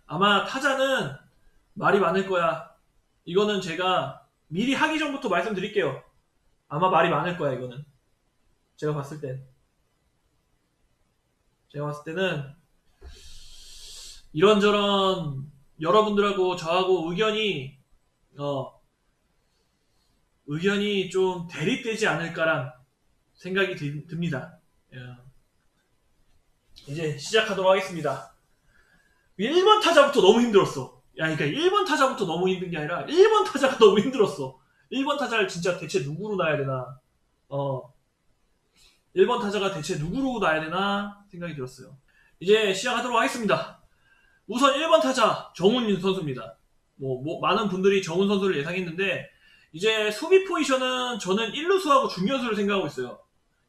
아마 타자는 말이 많을 거야. 이거는 제가 미리 하기 전부터 말씀드릴게요. 아마 말이 많을 거야, 이거는. 제가 봤을 땐. 제가 봤을 때는 이런저런 여러분들하고 저하고 의견이 좀 대립되지 않을까란 생각이 듭니다. 예. 이제 시작하도록 하겠습니다. 1번 타자부터 너무 힘들었어. 야, 그러니까 1번 타자부터 너무 힘든 게 아니라 1번 타자가 너무 힘들었어. 1번 타자를 진짜 대체 누구로 놔야 되나? 1번 타자가 대체 누구로 놔야 되나 생각이 들었어요. 이제 시작하도록 하겠습니다. 우선 1번 타자 정훈 선수입니다. 많은 분들이 정훈 선수를 예상했는데 이제 수비 포지션은 저는 1루수하고 중견수를 생각하고 있어요.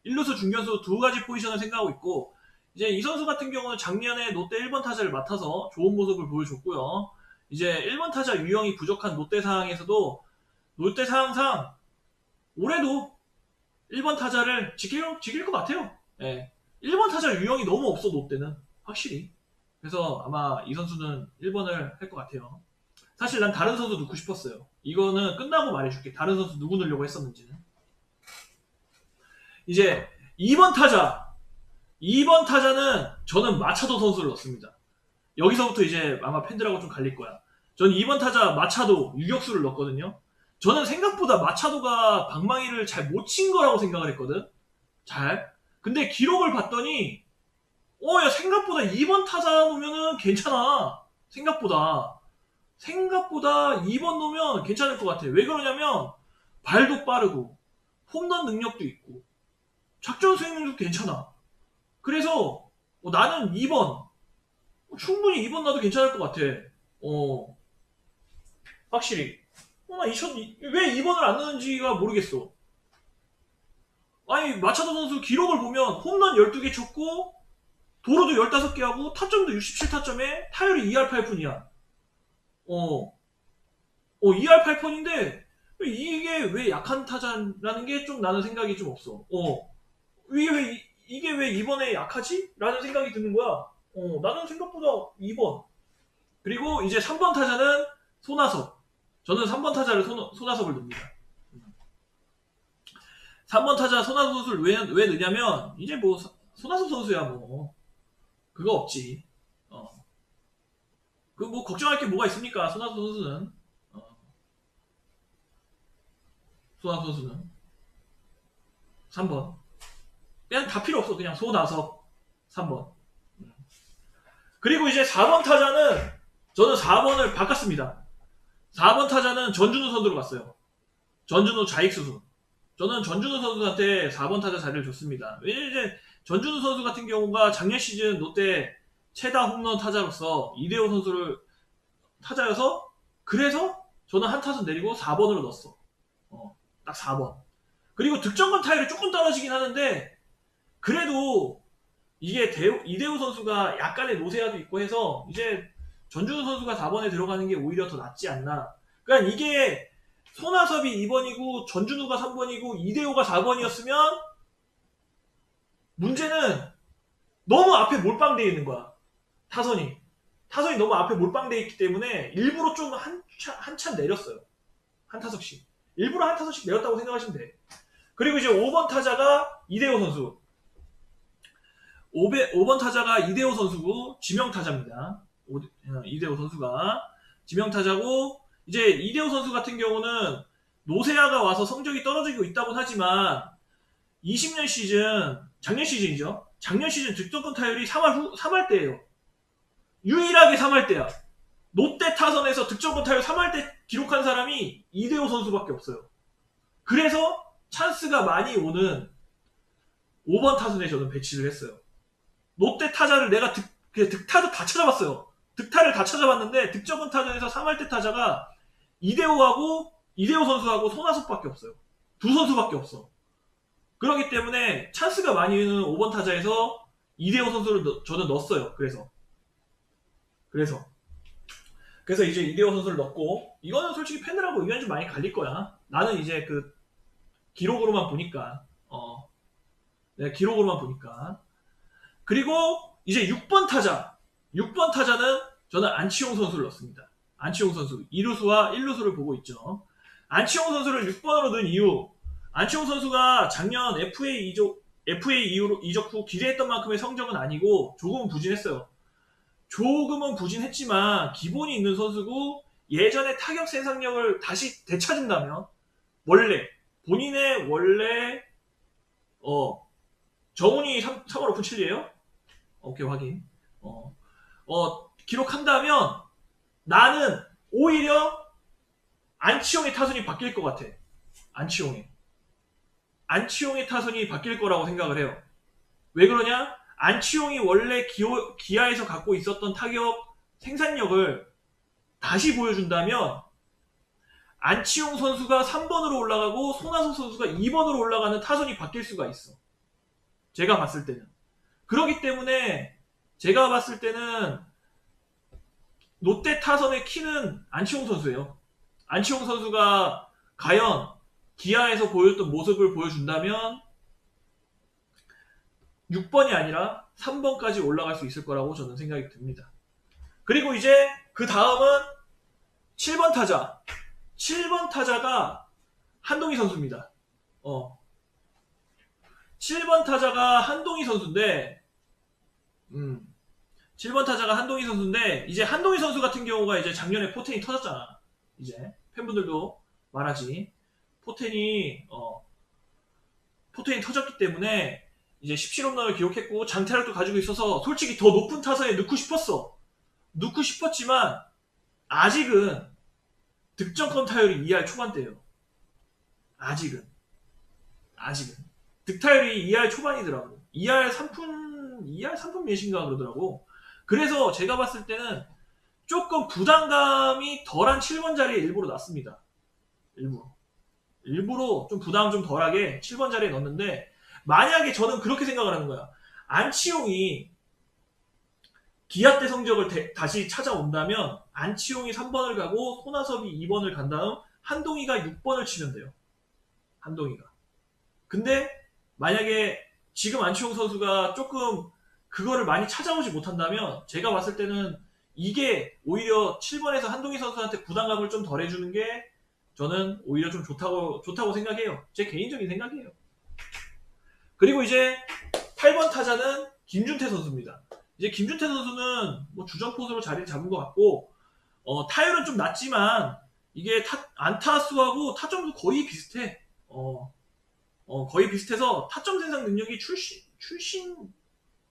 1루수, 중견수 두 가지 포지션을 생각하고 있고 이제 이 선수 같은 경우는 작년에 롯데 1번 타자를 맡아서 좋은 모습을 보여줬고요. 이제 1번 타자 유형이 부족한 롯데 상황에서도 롯데 상황상 올해도 1번 타자를 지킬 것 같아요. 예. 1번 타자 유형이 너무 없어, 롯데는. 확실히. 그래서 아마 이 선수는 1번을 할 것 같아요. 사실 난 다른 선수 넣고 싶었어요. 이거는 끝나고 말해줄게. 다른 선수 누구 넣으려고 했었는지는. 이제 2번 타자. 2번 타자는 저는 마차도 선수를 넣습니다. 여기서부터 이제 아마 팬들하고 좀 갈릴 거야. 저는 2번 타자 마차도 유격수를 넣었거든요. 저는 생각보다 마차도가 방망이를 잘 못 친 거라고 생각을 했거든. 잘. 근데 기록을 봤더니 야, 생각보다 2번 타자 놓으면은 괜찮아. 생각보다 2번 놓으면 괜찮을 것 같아. 왜 그러냐면 발도 빠르고 홈런 능력도 있고 작전 수행력도 괜찮아. 그래서 나는 2번 충분히 2번 놔도 괜찮을 것 같아. 확실히. 왜 2번을 안 넣는지가 모르겠어. 아니, 마차도 선수 기록을 보면 홈런 12개 쳤고 도루도 15개 하고 타점도 67타점에 타율이 2할 8푼이야. 2할 8푼인데 이게 왜 약한 타자라는 게 좀 나는 생각이 좀 없어. 이게 왜 이번에 약하지? 라는 생각이 드는 거야. 나는 생각보다 2번. 그리고 이제 3번 타자는 손아섭. 저는 3번 타자를 손아섭을 넣습니다. 3번 타자 손아섭 선수를 왜 넣냐면 이제 뭐 손아섭 선수야 뭐 그거 없지. 그 뭐 걱정할 게 뭐가 있습니까? 손아섭 선수는. 손아섭 선수는 3번. 그냥 다 필요 없어. 그냥 손아섭 3번. 그리고 이제 4번 타자는 저는 4번을 바꿨습니다. 4번 타자는 전준우 선수로 갔어요. 전준우 좌익수수. 저는 전준우 선수한테 4번 타자 자리를 줬습니다. 왜냐면 이제 전준우 선수 같은 경우가 작년 시즌 롯데 최다 홈런 타자로서 이대호 선수를 타자여서 그래서 저는 한 타선 내리고 4번으로 넣었어. 딱 4번. 그리고 득점권 타율이 조금 떨어지긴 하는데 그래도 이게 이대호 선수가 약간의 노세아도 있고 해서 이제 전준우 선수가 4번에 들어가는 게 오히려 더 낫지 않나. 그러니까 이게 손아섭이 2번이고 전준우가 3번이고 이대호가 4번이었으면 문제는 너무 앞에 몰빵되어 있는 거야. 타선이 너무 앞에 몰빵되어 있기 때문에 일부러 좀 한참 내렸어요. 한 타석씩. 일부러 한 타석씩 내렸다고 생각하시면 돼. 그리고 이제 5번 타자가 이대호 선수. 5번 타자가 이대호 선수고 지명타자입니다. 이대호 선수가 지명타자고 이제 이대호 선수 같은 경우는 노세아가 와서 성적이 떨어지고 있다고 하지만 20년 시즌 작년 시즌이죠. 작년 시즌 득점권 타율이 3할 때예요. 유일하게 3할 때야. 롯데 타선에서 득점권 타율 3할 때 기록한 사람이 이대호 선수밖에 없어요. 그래서 찬스가 많이 오는 5번 타선에 저는 배치를 했어요. 롯데 타자를 내가 득타도 다 찾아봤어요. 득타를 다 찾아봤는데 득점권 타전에서 3할 때 타자가 이대호 선수하고 손아섭밖에 없어요. 두 선수밖에 없어. 그렇기 때문에 찬스가 많이 있는 5번 타자에서 이대호 선수를 저는 넣었어요. 그래서 이제 이대호 선수를 넣고 이거는 솔직히 팬들하고 의견이 좀 많이 갈릴 거야. 나는 이제 그 기록으로만 보니까 내가 기록으로만 보니까. 그리고 이제 6번 타자는 저는 안치홍 선수를 넣습니다. 안치홍 선수 2루수와 1루수를 보고 있죠. 안치홍 선수를 6번으로 넣은 이유, 안치홍 선수가 작년 FA 이적 후 기대했던 만큼의 성적은 아니고 조금은 부진했어요. 조금은 부진했지만 기본이 있는 선수고, 예전의 타격 생산력을 다시 되찾은다면 본인의 원래 정훈이 3월 오픈 7이에요? 오케이, 확인. 기록한다면 나는 오히려 안치홍의 타선이 바뀔 것 같아. 안치홍의 타선이 바뀔 거라고 생각을 해요. 왜 그러냐? 안치홍이 원래 기아에서 갖고 있었던 타격 생산력을 다시 보여준다면 안치홍 선수가 3번으로 올라가고 손아섭 선수가 2번으로 올라가는 타선이 바뀔 수가 있어. 제가 봤을 때는. 그렇기 때문에 제가 봤을 때는 롯데 타선의 키는 안치홍 선수예요. 안치홍 선수가 과연 기아에서 보였던 모습을 보여준다면 6번이 아니라 3번까지 올라갈 수 있을 거라고 저는 생각이 듭니다. 그리고 이제 그 다음은 7번 타자. 7번 타자가 한동희 선수입니다. 7번 타자가 한동희 선수인데, 7번 타자가 한동희 선수인데, 이제 한동희 선수 같은 경우가 이제 작년에 포텐이 터졌잖아. 이제 팬분들도 말하지. 포텐이 터졌기 때문에 이제 17홈런을 기록했고 장타력도 가지고 있어서 솔직히 더 높은 타선에 넣고 싶었지만 아직은 득점권 타율이 2할 초반대예요. 아직은 득타율이 2할 초반이더라고. 2할 3푼 몇인가 그러더라고. 그래서 제가 봤을 때는 조금 부담감이 덜한 7번 자리에 일부러 놨습니다. 일부러 좀 부담 좀 덜하게 7번 자리에 넣었는데, 만약에 저는 그렇게 생각을 하는 거야. 안치홍이 기아 때 성적을 다시 찾아온다면 안치홍이 3번을 가고 손아섭이 2번을 간 다음 한동희가 6번을 치면 돼요. 한동희가. 근데 만약에 지금 안치홍 선수가 조금 그거를 많이 찾아오지 못한다면 제가 봤을 때는 이게 오히려 7번에서 한동희 선수한테 부담감을 좀 덜 해주는 게 저는 오히려 좀 좋다고 생각해요. 제 개인적인 생각이에요. 그리고 이제 8번 타자는 김준태 선수입니다. 이제 김준태 선수는 뭐 주전포수로 자리를 잡은 것 같고, 타율은 좀 낮지만 이게 안타수하고 타점도 거의 비슷해. 거의 비슷해서 타점 생산 능력이 출신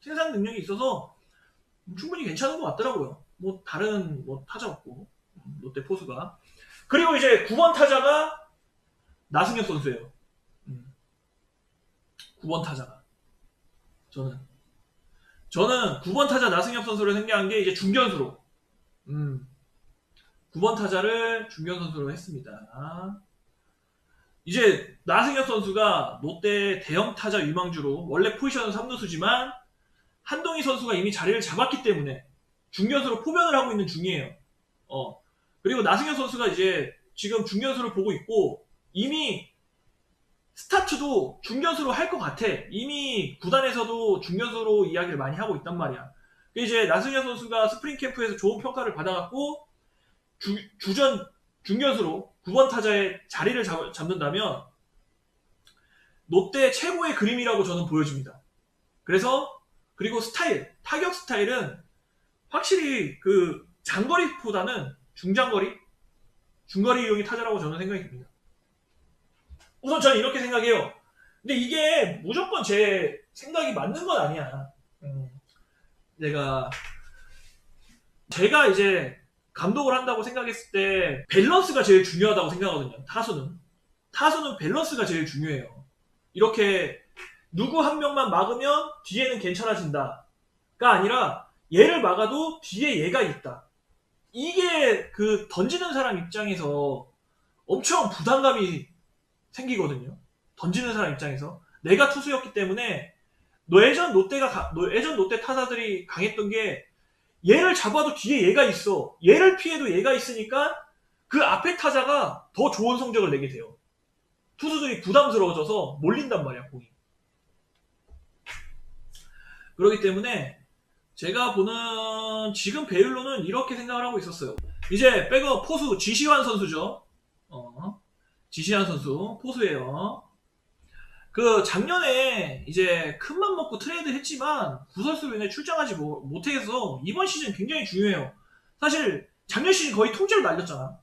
생산 능력이 있어서 충분히 괜찮은 것 같더라고요. 뭐 다른 타자 없고, 롯데 포수가. 그리고 이제 9번 타자가 나승엽 선수예요. 9번 타자가. 저는 9번 타자 나승엽 선수를 생각한 게 이제 중견수로. 9번 타자를 중견 선수로 했습니다. 이제 나승엽 선수가 롯데 대형 타자 유망주로, 원래 포지션은 3루수지만 한동희 선수가 이미 자리를 잡았기 때문에 중견수로 포변을 하고 있는 중이에요. 그리고 나승엽 선수가 이제 지금 중견수를 보고 있고, 이미 스타트도 중견수로 할 것 같아. 이미 구단에서도 중견수로 이야기를 많이 하고 있단 말이야. 이제 나승엽 선수가 스프링 캠프에서 좋은 평가를 받아갖고 중견수로 9번 타자의 자리를 잡는다면 롯데 최고의 그림이라고 저는 보여집니다. 그리고 타격 스타일은 확실히 그 장거리보다는 중거리용이 타자라고 저는 생각이 듭니다. 우선 저는 이렇게 생각해요. 근데 이게 무조건 제 생각이 맞는 건 아니야. 제가 이제 감독을 한다고 생각했을 때 밸런스가 제일 중요하다고 생각하거든요. 타수는 밸런스가 제일 중요해요. 이렇게 누구 한 명만 막으면 뒤에는 괜찮아진다가 아니라 얘를 막아도 뒤에 얘가 있다. 이게 그 던지는 사람 입장에서 엄청 부담감이 생기거든요. 던지는 사람 입장에서. 내가 투수였기 때문에 예전 롯데 타자들이 강했던 게, 얘를 잡아도 뒤에 얘가 있어. 얘를 피해도 얘가 있으니까 그 앞에 타자가 더 좋은 성적을 내게 돼요. 투수들이 부담스러워져서 몰린단 말이야, 공이. 그렇기 때문에 제가 보는 지금 배율로는 이렇게 생각을 하고 있었어요. 이제 백업 포수 지시환 선수죠. 지시환 선수 포수예요. 그 작년에 이제 큰맘 먹고 트레이드 했지만 구설수로 인해 출장하지 못해서 이번 시즌 굉장히 중요해요. 사실 작년 시즌 거의 통째로 날렸잖아.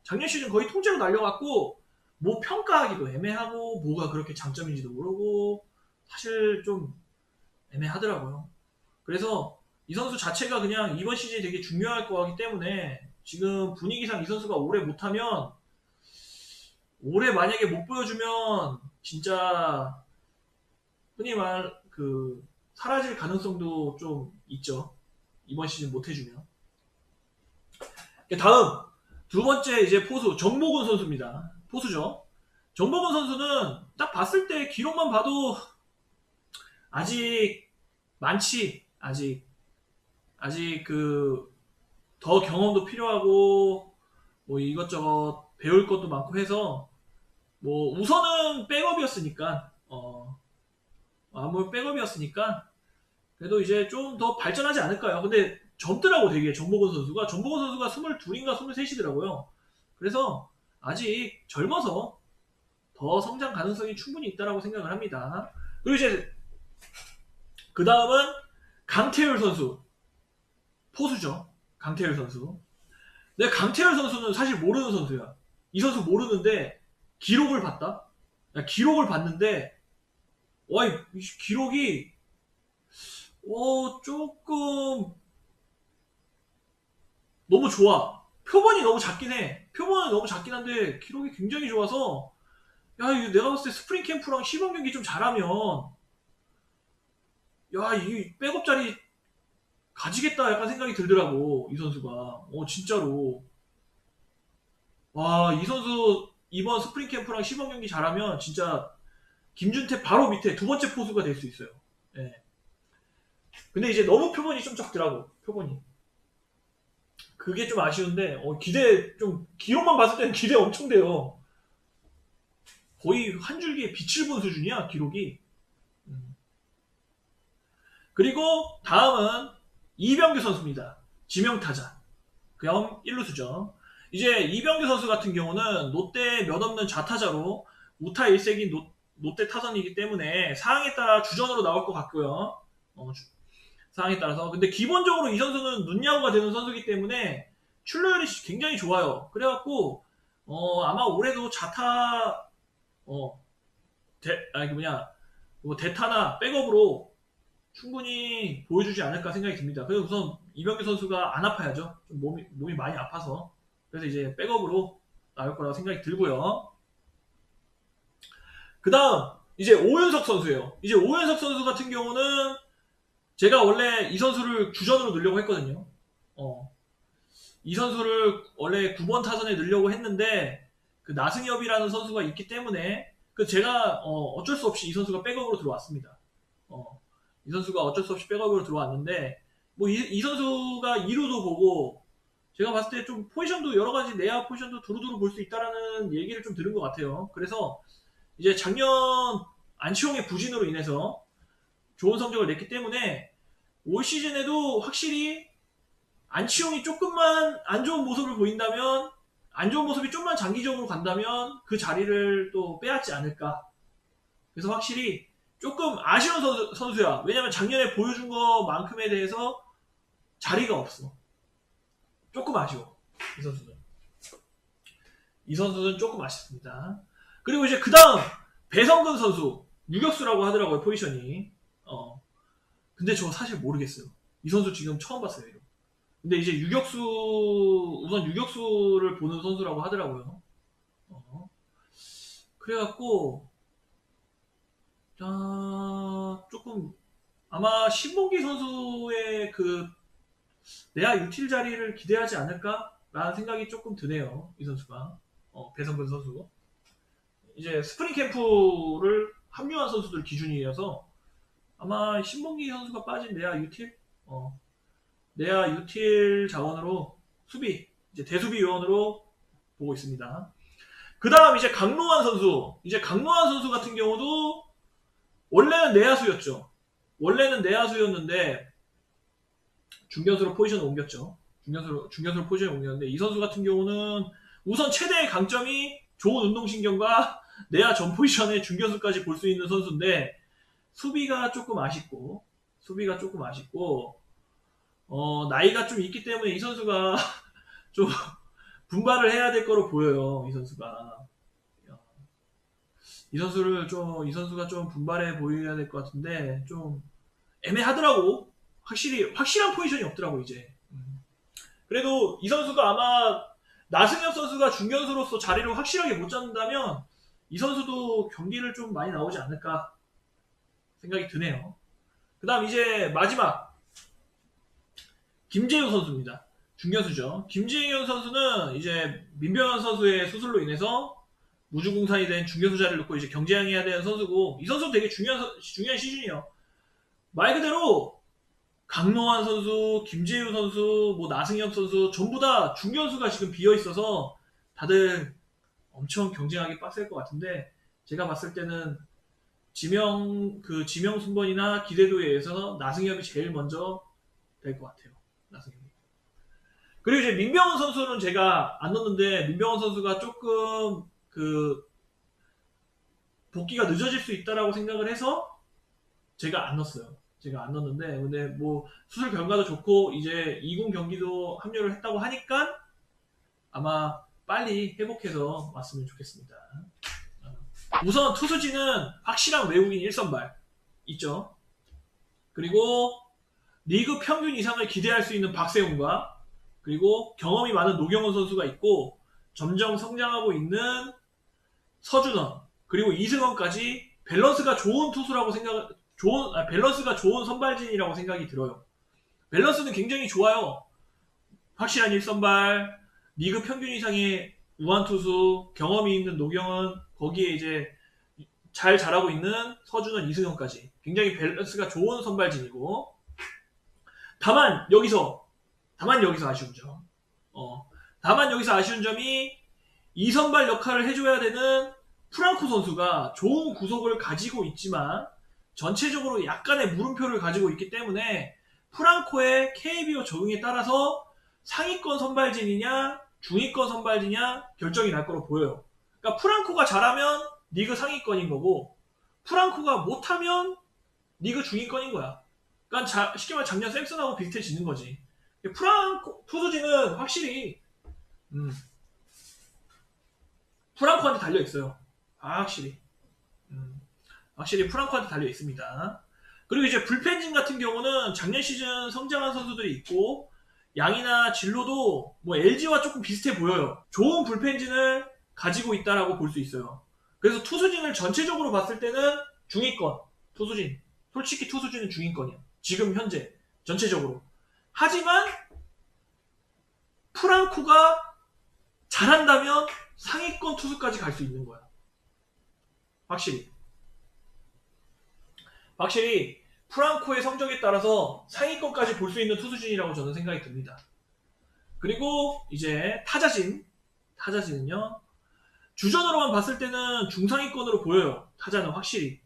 작년 시즌 거의 통째로 날려갖고 뭐 평가하기도 애매하고 뭐가 그렇게 장점인지도 모르고 사실 좀 애매하더라고요. 그래서 이 선수 자체가 그냥 이번 시즌이 되게 중요할 거 같기 때문에 지금 분위기상 이 선수가 올해 못하면 올해 만약에 못 보여주면 진짜 흔히 말 그 사라질 가능성도 좀 있죠. 이번 시즌 못 해주면. 다음 두 번째 이제 포수 정보근 선수입니다. 포수죠. 정보근 선수는 딱 봤을 때 기록만 봐도 아직 많지. 아직 그 더 경험도 필요하고 뭐 이것저것 배울 것도 많고 해서 뭐 우선은 백업이었으니까 아무 백업이었으니까 그래도 이제 좀 더 발전하지 않을까요? 근데 젊더라고 되게 정보건 선수가 22인가 23이더라고요. 그래서 아직 젊어서 더 성장 가능성이 충분히 있다라고 생각을 합니다. 그리고 이제 그 다음은 강태율 선수 포수죠. 강태율 선수. 근데 강태율 선수는 사실 모르는 선수야. 이 선수 모르는데 기록을 봤다. 기록을 봤는데 와, 이 기록이 조금 너무 좋아. 표본이 너무 작긴 해. 표본은 너무 작긴 한데 기록이 굉장히 좋아서 야, 이거 내가 봤을 때 스프링 캠프랑 시범 경기 좀 잘하면 야, 이 백업 자리 가지겠다 약간 생각이 들더라고. 이 선수가. 진짜로. 와, 이 선수 이번 스프링 캠프랑 시범 경기 잘하면 진짜 김준태 바로 밑에 두 번째 포수가 될 수 있어요. 예. 근데 이제 너무 표본이 좀 적더라고. 표본이. 그게 좀 아쉬운데 기대 좀 기록만 봤을 때는 기대 엄청 돼요. 거의 한 줄기에 빛을 본 수준이야 기록이. 그리고 다음은 이병규 선수입니다. 지명타자. 그냥 1루수죠. 이제 이병규 선수 같은 경우는 롯데 몇 없는 좌타자로 우타 1세기 롯데 타선이기 때문에 상황에 따라 주전으로 나올 것 같고요. 상황에 따라서. 근데 기본적으로 이 선수는 눈야구가 되는 선수이기 때문에 출루율이 굉장히 좋아요. 그래갖고 아마 올해도 좌타 대타나 백업으로 충분히 보여주지 않을까 생각이 듭니다. 그래서 우선 이병규 선수가 안 아파야죠. 좀 몸이 많이 아파서. 그래서 이제 백업으로 나올 거라고 생각이 들고요. 그 다음 이제 오윤석 선수예요. 이제 오윤석 선수 같은 경우는 제가 원래 이 선수를 주전으로 넣으려고 했거든요. 이 선수를 원래 9번 타선에 넣으려고 했는데 그 나승엽이라는 선수가 있기 때문에 그 제가 어쩔 수 없이 이 선수가 백업으로 들어왔습니다. 이 선수가 어쩔 수 없이 백업으로 들어왔는데 뭐 이 선수가 2루도 보고 제가 봤을 때 좀 포지션도 여러 가지 내야 포지션도 두루두루 볼 수 있다라는 얘기를 좀 들은 것 같아요. 그래서 이제 작년 안치홍의 부진으로 인해서 좋은 성적을 냈기 때문에 올 시즌에도 확실히 안치홍이 조금만 안 좋은 모습을 보인다면 안 좋은 모습이 좀만 장기적으로 간다면 그 자리를 또 빼앗지 않을까. 그래서 확실히 조금 아쉬운 선수야. 왜냐면 작년에 보여준 것만큼에 대해서 자리가 없어. 조금 아쉬워. 이 선수는 조금 아쉽습니다. 그리고 이제 그 다음 배성근 선수 유격수라고 하더라고요. 포지션이. 근데 저 사실 모르겠어요. 이 선수 지금 처음 봤어요. 이거. 근데 이제 우선 유격수를 보는 선수라고 하더라고요. 그래갖고 조금 아마 신봉기 선수의 그 내야 유틸 자리를 기대하지 않을까라는 생각이 조금 드네요. 이 선수가. 배성근 선수. 이제 스프링 캠프를 합류한 선수들 기준이어서 아마 신봉기 선수가 빠진 내야 유틸? 내야 유틸 자원으로 수비, 이제 대수비 요원으로 보고 있습니다. 그 다음 이제 강로환 선수. 이제 강로환 선수 같은 경우도 원래는 내야수였죠. 원래는 내야수였는데 중견수로 포지션을 옮겼죠. 중견수로 포지션을 옮겼는데 이 선수 같은 경우는 우선 최대의 강점이 좋은 운동신경과 내야 전 포지션의 중견수까지 볼 수 있는 선수인데 수비가 조금 아쉽고 나이가 좀 있기 때문에 이 선수가 좀 분발을 해야 될 거로 보여요. 이 선수가 이 선수가 좀 분발해 보여야 될 것 같은데 좀 애매하더라고. 확실한 포지션이 없더라고 이제. 그래도 이 선수가 아마 나승엽 선수가 중견수로서 자리를 확실하게 못 잡는다면 이 선수도 경기를 좀 많이 나오지 않을까 생각이 드네요. 그 다음 이제 마지막 김재우 선수입니다. 중견수죠. 김재우 선수는 이제 민병헌 선수의 수술로 인해서 무주공산이 된 중견수 자리를 놓고 이제 경쟁해야 되는 선수고 이 선수도 되게 중요한 시즌이에요. 말 그대로 강노환 선수, 김재우 선수, 뭐 나승엽 선수 전부 다 중견수가 지금 비어 있어서 다들 엄청 경쟁하기 빡셀 것 같은데 제가 봤을 때는 지명 순번이나 기대도에 의해서 나승엽이 제일 먼저 될 것 같아요. 나승엽이. 그리고 이제 민병헌 선수는 제가 안 넣었는데 민병헌 선수가 조금 복귀가 늦어질 수 있다라고 생각을 해서 제가 안 넣었어요. 제가 안 넣었는데 근데 뭐 수술 결과도 좋고 이제 2군 경기도 합류를 했다고 하니까 아마 빨리 회복해서 왔으면 좋겠습니다. 우선 투수진은 확실한 외국인 1선발 있죠. 그리고 리그 평균 이상을 기대할 수 있는 박세웅과 그리고 경험이 많은 노경원 선수가 있고 점점 성장하고 있는 서준원 그리고 이승원까지 밸런스가 좋은 투수라고 밸런스가 좋은 선발진이라고 생각이 들어요. 밸런스는 굉장히 좋아요. 확실한 1선발, 리그 평균 이상의 우완투수, 경험이 있는 노경원, 거기에 이제 잘 자라고 있는 서준원, 이승현까지 굉장히 밸런스가 좋은 선발진이고 다만 여기서 아쉬운 점. 다만 여기서 아쉬운 점이 2선발 역할을 해줘야 되는 프랑코 선수가 좋은 구속을 가지고 있지만 전체적으로 약간의 물음표를 가지고 있기 때문에 프랑코의 KBO 적응에 따라서 상위권 선발진이냐 중위권 선발진이냐 결정이 날 거로 보여요. 그러니까 프랑코가 잘하면 리그 상위권인 거고 프랑코가 못하면 리그 중위권인 거야. 그러니까 쉽게 말해 작년 샘슨하고 비슷해지는 거지. 프랑코 투수진은 확실히 프랑코한테 달려 있어요. 확실히 프랑코한테 달려 있습니다. 그리고 이제 불펜진 같은 경우는 작년 시즌 성장한 선수들이 있고 양이나 진로도 뭐 LG와 조금 비슷해 보여요. 좋은 불펜진을 가지고 있다라고 볼 수 있어요. 그래서 투수진을 전체적으로 봤을 때는 중위권 투수진. 솔직히 투수진은 중위권이야. 지금 현재 전체적으로. 하지만 프랑코가 잘한다면 상위권 투수까지 갈 수 있는 거야. 확실히 프랑코의 성적에 따라서 상위권까지 볼 수 있는 투수진이라고 저는 생각이 듭니다. 그리고 이제 타자진은요. 주전으로만 봤을 때는 중상위권으로 보여요. 타자는 확실히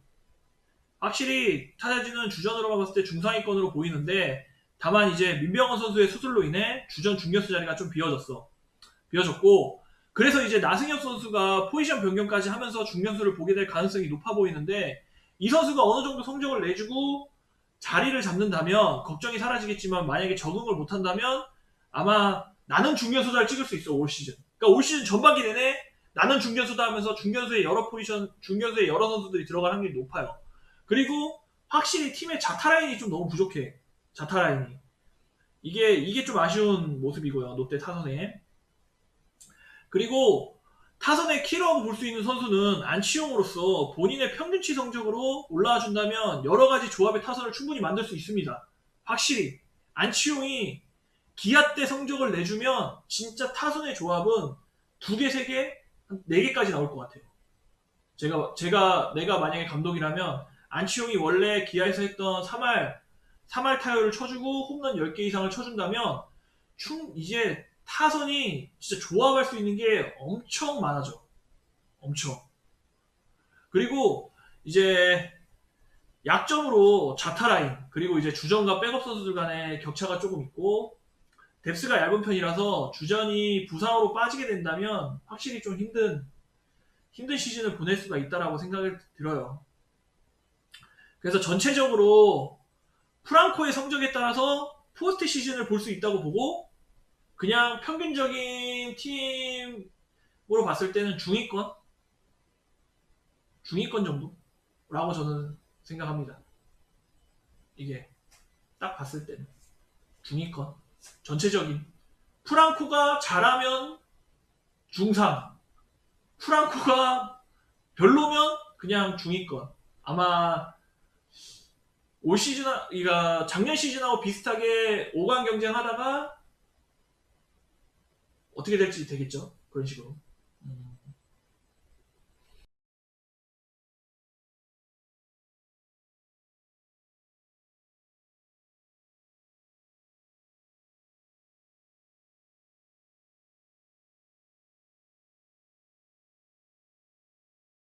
타자진은 주전으로만 봤을 때 중상위권으로 보이는데 다만 이제 민병헌 선수의 수술로 인해 주전 중견수 자리가 좀 비어졌고 그래서 이제 나승엽 선수가 포지션 변경까지 하면서 중견수를 보게 될 가능성이 높아 보이는데 이 선수가 어느 정도 성적을 내주고 자리를 잡는다면 걱정이 사라지겠지만 만약에 적응을 못한다면 아마 나는 중견수 자리를 찍을 수 있어 올 시즌. 그러니까 올 시즌 전반기 내내 나는 중견수다 하면서 중견수의 여러 선수들이 들어갈 확률이 높아요. 그리고 확실히 팀의 자타 라인이 좀 너무 부족해. 자타 라인이. 이게 좀 아쉬운 모습이고요. 롯데 타선에. 그리고 타선의 킬러라고 볼 수 있는 선수는 안치홍으로서 본인의 평균치 성적으로 올라와 준다면 여러 가지 조합의 타선을 충분히 만들 수 있습니다. 확실히 안치홍이 기아 때 성적을 내주면 진짜 타선의 조합은 2개, 3개, 4개까지 나올 것 같아요. 내가 만약에 감독이라면 안치홍이 원래 기아에서 했던 3할 타율을 쳐주고 홈런 10개 이상을 쳐준다면 이제 타선이 진짜 조합할 수 있는 게 엄청 많아져. 엄청. 그리고 이제 약점으로 자타라인, 그리고 이제 주전과 백업 선수들 간의 격차가 조금 있고, 뎁스가 얇은 편이라서 주전이 부상으로 빠지게 된다면 확실히 좀 힘든 시즌을 보낼 수가 있다라고 생각이 들어요. 그래서 전체적으로 프랑코의 성적에 따라서 포스트 시즌을 볼 수 있다고 보고, 그냥 평균적인 팀으로 봤을 때는 중위권 정도라고 저는 생각합니다. 이게 딱 봤을 때는 중위권, 전체적인. 프랑코가 잘하면 중상, 프랑코가 별로면 그냥 중위권. 아마 올 시즌, 그러니까 작년 시즌하고 비슷하게 5강 경쟁하다가 어떻게 될지 되겠죠. 그런 식으로.